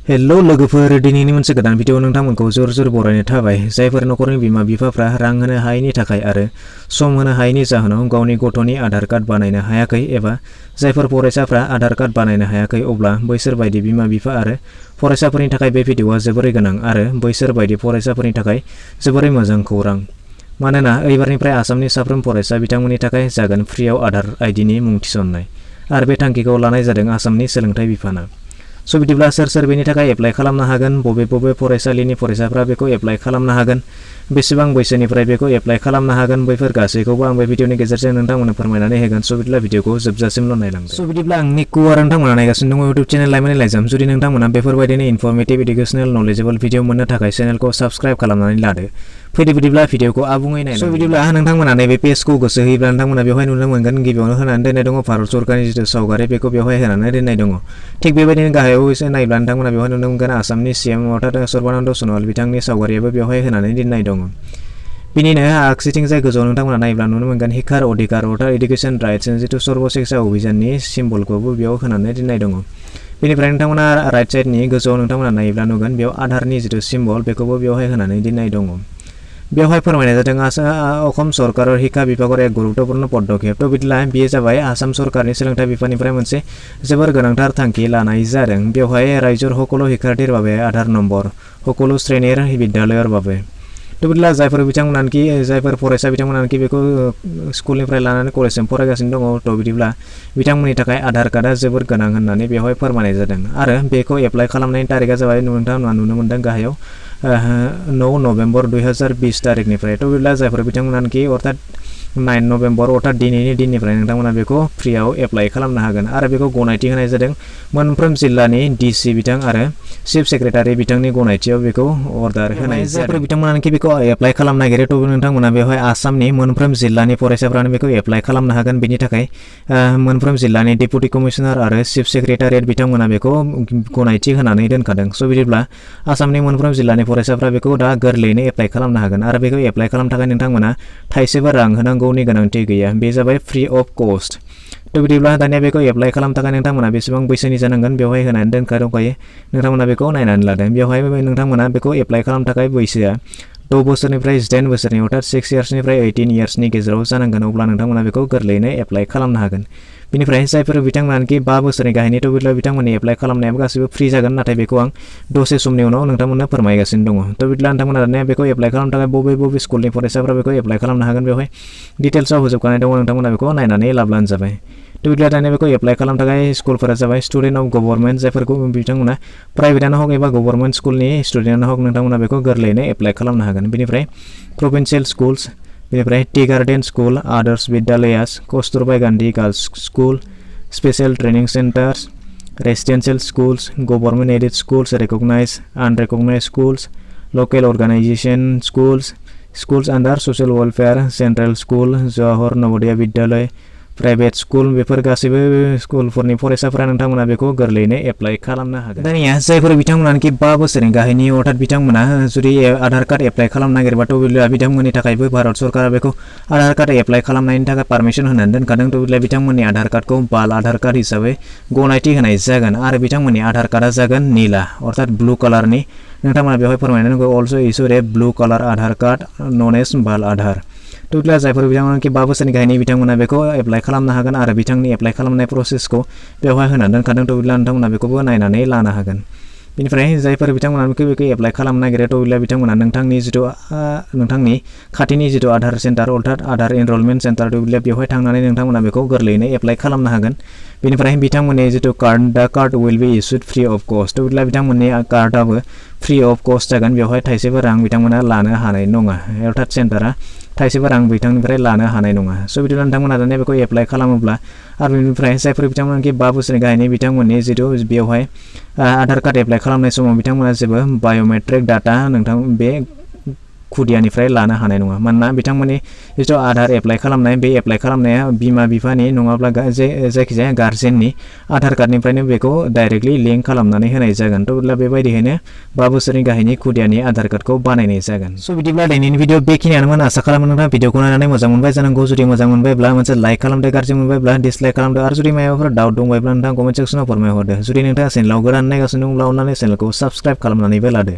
Hello लोगोफोर दिनैनि मोनसे गोदान भिडिअ नोंथांमोनखौ जोर जोर बरायनो थाबाय जायफोर नखरनि बिमा बिफाफ्रा रां होनो हायैनि थाखाय आरो सम होनो हायैनि जाहोनाव गावनि गथ'नि आधार कार्ड बानायनो हायाखै एबा जायफोर फरायसाफ्रा आधार कार्ड बानायनो हायाखै अब्ला बैसोर बायदि बिमा बिफा आरो फरायसाफोरनि थाखाय बे भिडिअआ जोबोरै गोनां आरो बैसोर बायदि फरायसाफोरनि थाखाय जोबोरै मोजां खौरां मानोना एबारनिफ्राय आसामनि साफ्रोम फरायसा बिथांमोननि थाखाय जागोन फ्रियाव आधार आइडिनि मुं थिसननाय आरो बे थांखिखौ लानाय जादों आसामनि सोलोंथाइ बिफाना। स' बिदिब्ला सोर बेनि थाखाय एप्लाइ खालामनो हागोन बबे फरायसालिनि फरायसाफ्रा बेखौ एप्लाइ खालामनो हागोन बेसेबां बैसोनिफ्राय बेखौ एप्लाइ खालामनो हागोन बैफोर गासैखौबो आं बे भिडिअनि गेजेरजों नोंथांमोननो फोरमायनानै होगोन। स' बिदिब्ला भिडिअखौ जोबजासिमल' नायलांदो। स' बिदिब्ला आंनि कुवार नोंथांमोना नायगासिनो दङ इउटिउब चेनेल लाइमोन लाइजाम जुदि नोंथांमोना बेफोरबायदिनो इनफरमेटिभ इडुकेसनेल नलेजेबल भिडिअ मोननो थाखाय चेनेलखौ साबस्क्राइब खालामनानै लादो। फैदो बिदिब्ला भिडिअखौ आबुङै नायनांगौ। स' बिदिब्ला नोंथांमोना नैबे पेजखौ गोसो होयोब्ला नोंथांमोना बेवहाय नुनो मोनगोन गिबियावनो होनानै दोननाय दङ भारत सरकारनि जिथु सावगारि बेखौ बेवहाय होनानै दोननाय दङ। थिग बेबायदिनो गाहायाव एसे नायब्ला नोंथांमोना बेवहाय नुनो मोनगोन आसामनि सीएम अर्थात सर्बानन्द सन'वाल बिथांनि सावगारियाबो बेवहाय होनानै दोननाय दङ। बिनिनो आगसिथिंजाय गोजौआव नोंथांमोना नायब्ला नुनो मोनगोन हिकार अधिकार अर्थात एडुकेशन राइट्स जिथु सर्व शिक्षा अभियाननि सिम्बलखौबो बेयाव होनानै दोननाय दङ। बेनिफ्राय नोंथांमोना राइट साइडनि गोजौआव नोंथांमोना नायोब्ला नुगोन बेयाव आधारनि जिथु सिम्बल बेखौबो बेवहाय होनानै दोननाय दङ। बेवहाय फोरमायनाय जादों असम सरकाৰৰ शिक्षा बिभागৰ एक गुरुत्वपूर्ण पदक्षेप। थ' बिदिब्ला बेयो जाबाय आसाम सरकारनि सोलोंथाइ बिफाननिफ्राय मोनसे जोबोर गोनांथार थांखि लानाय जादों। बेवहाय रायजोर সকলো শিক্ষাৰ্থীৰ বাবে आधार নম্বৰ সকলো শ্ৰেণীৰ বিদ্যালয়ৰ বাবে। थ' बिदिब्ला जायफोर फरायसा बिथांमोनानोखि बेखौ स्कुलनिफ्राय लानानै कलेजसिम फरायगासिनो दङ थ' बिदिब्ला बिथांमोननि थाखाय आधार कार्डआ जोबोर गोनां होननानै बेवहाय फोरमायनाय जादों आरो बेखौ एप्लाइ खालामनायनि तारिखआ जाबाय नोंथांमोना नुनो मोनदों गाहायाव 9 नभेम्बर 2020 तारिखनिफ्राय। थ' बिदिब्ला जायफोर बिथांमोनानोखि अर्थात 9 नभेम्बर अर्थात दिनैनि दिननिफ्राय नोंथांमोना बेखौ फ्रियाव एप्लाइ खालामनो हागोन आरो बेखौ गनायथि होनाय जादों मोनफ्रोम जिल्लानि डिसि बिथां आरो चिफ सेक्रेटारि बिथांनि गनायथियाव बेखौ अर्डार होनाय जादों। जायफोर बिथांमोनानोखि बेखौ एप्लाइ खालामनो नागिरो थ' नोंथांमोना बेवहाय आसामनि मोनफ्रोम जिल्लानि फरायसाफ्रानो बेखौ एप्लाइ खालामनो हागोन। बेनि थाखाय मोनफ्रोम जिल्लानि डेपुटि कमिशनार आरो चिफ सेक्रेटारियेट बिथांमोना बेखौ गनायथि होनानै दोनखादों। स' बिदिब्ला आसामनि मोनफ्रोम जिल्लानि फरायसाफ्रा बेखौ दा गोरलैयैनो एप्लाइ खालामनो हागोन आरो बेखौ एप्लाइ खालामनो थाखाय नोंथांमोना थाइसेबो रां होनांगौनि गोनांथि गैया। बे जाबाय फ्रि अफ कस्ट। थ' बिदिब्ला दानिया बेखौ एप्लाइ खालामनो थाखाय नोंथांमोना बेसेबां बैसोनि जानांगोन बेवहाय होनानै दंखायो नोंथांमोना बेखौ नायनानै लादों। बेवहाय नोंथांमोना बेखौ एप्लाइ खालामनो थाखाय बैसोआ 6 बोसोरनिफ्राय 18 बोसोरनि अर्थात 6 इयार्सनिफ्राय 18 इयार्सनि गेजेराव जानांगोन अब्ला नोंथांमोना बेखौ गोरलैयैनो एप्लाइ खालामनो हागोन। बेनिफ्राय जायफोर बिथांमोनानोखि 5 बोसोरनि गाहायनि थ' बिथांमोननि एप्लाइ खालामनायाबो गासैबो फ्रि जागोन नाथाय बेखौ आं दसे समनि उनाव नोंथांमोननो फोरमायगासिनो दङ। थ' बिदिब्ला नोंथांमोना दानिया बेखौ एप्लाइ खालामनो थाखाय बबे स्कुलनि फरायसाफ्रा बेखौ एप्लाइ खालामनो हागोन बेवहाय डिटेल्सआव होजोबखानाय दङ नोंथांमोना बेखौ नायनानै लाब्लानो जाबाय। थ' बिदिब्ला दानिया बेखौ एप्लाइ खालामनो थाखाय स्कुलफोरा जाबाय स्टुडेन्ट अफ गभर्नमेन्ट जायफोरखौ बिथांमोना प्राइभेटआनो हक एबा गभर्नमेन्ट स्कुलनि स्टुडेन्टआनो हक नोंथांमोना बेखौ गोरलैयैनो एप्लाइ खालामनो हागोन। बेनिफ्राय प्रभिन्सियेल स्कुल्स बेनिफ्राय टि गार्डेन स्कुल आदर्श विद्यालयास Kasturba Gandhi girls school special training centres residential schools government aided schools recognised unrecognised schools local organisation schools under social welfare central school Jawahar Navodaya Vidyalaya private school before गासैबो स्कुलफोरनि फरायसाफोरा नोंथांमोना बेखौ गोरलैयैनो एप्लाइ खालामनो हागोन। दानिया जायफोर बिथांमोनानोखि 5 बोसोरनि गाहायनि अर्थात बिथांमोना जुदि आधार कार्ड एप्लाइ खालामनो नागिरबाथ' बिथांमोननि थाखायबो भारत सरकारा बेखौ आधार कार्ड एप्लाइ खालामनायनि थाखाय पारमिसन होनानै दोनखादों। थ' बिथांमोननि आधार कार्डखौ बाल आधार कार्ड हिसाबै गनायथि होनाय जागोन आरो बिथांमोननि आधार कार्डआ जागोन नीला अर्थात ब्लु कालारनि। नोंथांमोना बेवहाय फोरमायनाय नांगौ अलसो इसुड ए ब्लु कालार आधार कार्ड नन एज बाल आधार। थ' बिदिब्ला जायफोर बिथांमोनानोखि 5 बोसोरनि गाहायनि बिथांमोना बेखौ एप्लाइ खालामनो हागोन आरो बिथांनि एप्लाइ खालामनाय प्रसेसखौ बेवहाय होनानै दोनखादों। थ' बिदिब्ला नोंथांमोना बेखौबो नायनानै लानो हागोन। बेनिफ्राय जायफोर बिथांमोनानोखि बेखौ एप्लाइ खालामनो नागिरो थ' बिदिब्ला बिथांमोना नोंथांनि खाथिनि जिथु आधार सेन्टार अर्थात आधार एनरलमेन्ट सेन्टार थ' बिदिब्ला बेवहाय थांनानै नोंथांमोना बेखौ गोरलैयैनो एप्लाइ खालामनो हागोन। बेनिफ्राय बिथांमोननि जिथु कार्ड दा card will be इसुड free of cost. थ' बिदिब्ला बिथांमोननि कार्डआबो फ्रि अफ कस्ट जागोन बेवहाय थाइसेबो रां बिथांमोना लानो हानाय नङा अर्थात सेन्टारा थाइसेबो रां बिथांनिफ्राय लानो हानाय नङा। स' बिदिब्ला नोंथांमोना दानिया बेखौ एप्लाइ खालामोब्ला आरो बेनिफ्राय जायफोर बिथांमोनानोखि 5 बोसोरनि गाहायनि बिथांमोननि जिथु बेवहाय आधार कार्ड एप्लाइ खालामनाय समाव बिथांमोना जेबो बाय'मेट्रिक डाटा बे खुदियानिफ्राय लानो हानाय नङा मानोना बिथांमोननि जिथु आधार एप्लाइ खालामनाय बे एप्लाइ खालामनाया बिमा बिफानि नङाब्ला जायखिजाया गार्जेननि आधार कार्डनिफ्रायनो बेखौ डाइरेक्टलि लिंक खालामनानै होनाय जागोन थ' बेबायदियैनो 5 बोसोरनि गाहायनि खुदियानि आधार कार्डखौ बानायनाय जागोन स' बिदिब्ला दिनैनि भिडिअ बेखिनियानोमोन आसा खालामो नोंथाङा भिडिअखौ नायनानै मोजां मोनबाय जानांगौ जुदि मोजां मोनबायब्ला मोनसे लाइक खालामदो गाज्रि मोनबायब्ला डिसलाइक खालामदो आरो जुदि माबाफोर डाउट दंबायब्ला नोंथाङा कमेन्ट सेक्सनाव फोरमायहरदो जुदि नोंथाङा चेनेलाव गोदान नायगासिनो दंब्ला अन्नानै चेनेलखौ साबस्क्राइब खालामनानैबो लादो